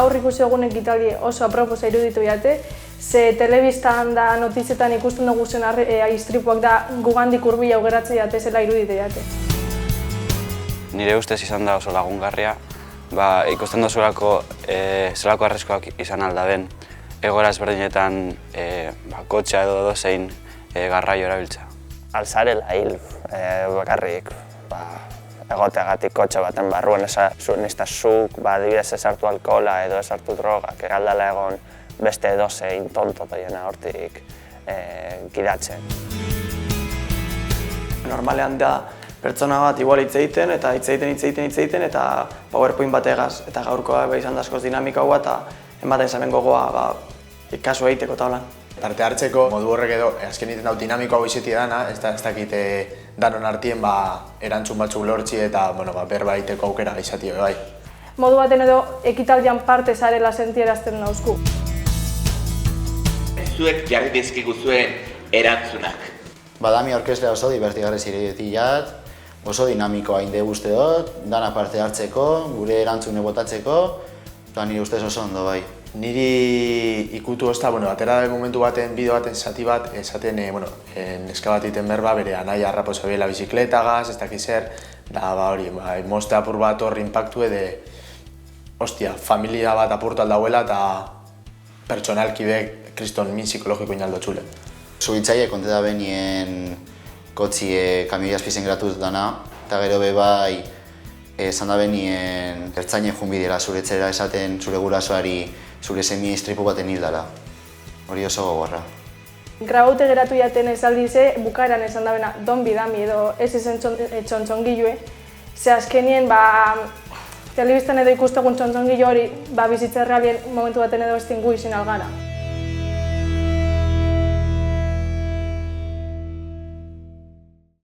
gaur ikusi dugun ekitaldi oso aproposa iruditu jate, ze telebistan da notizietan ikusten dugu zen istripuak da gugandik hurbila geratzen jate zela iruditu jate. Nire ustez izan da oso lagungarria, ikusten duzulako zelako arreskoak izan alda den, egoera ezberdinetan kotxa edo edozein garraio erabiltza. Alzarela hil bakarrik egoteagatik kotxe baten barruan zuk adibidez ez hartu alkohola edo ez hartu drogak, egaldala egon beste edozein tonto doiena hortik gidatzen. Normalean da pertsona bat igual hitz egiten eta hitz egiten eta PowerPoint bat egaz eta gaurkoa izan da askoz dinamika hua eta ematen zamen gogoa kasu egiteko taulan. Parte hartzeko modu horrek edo azken egiten dut dinamiko hau izetia dana, ez dakite danon artien erantzun batzuk lortzi eta berba egiteko aukera izati bai. Modu baten edo ekitaldian parte zarela sentierazten nauzku. Zuek jarri dizkigu zuen erantzunak. Badami orkeslea oso divertigarri ziretiat, oso dinamikoa inde uste dut, dana parte hartzeko, gure erantzune botatzeko, eta nire ustez oso ondo bai. Niri ikutu ozta, atera da momentu baten, bideo baten zati bat, esaten neska bat egiten berba, bere anaia harrapo zebiela bizikletagaz, ez dakiz zer, da hori, mozte apur bat hor inpaktu ede, ostia, familia bat apurtu aldauela eta pertsonalkide kriston min psikologiko inaldo txule. Zubitzaile konte da benien kotxie kamioia azpizen gratuz dana, eta gero bai esan da benien ertzainen junbidera zuretzera esaten zure gurasoari zure semi istripu baten hildala. Hori oso gogorra. Grabaute geratu jaten esaldize, bukaeran esan da bena don bidami edo ez izen txontxongilue. Ze azkenien telebistan edo ikustegun txontxongilo hori bizitza realien momentu baten edo estingu izin algara.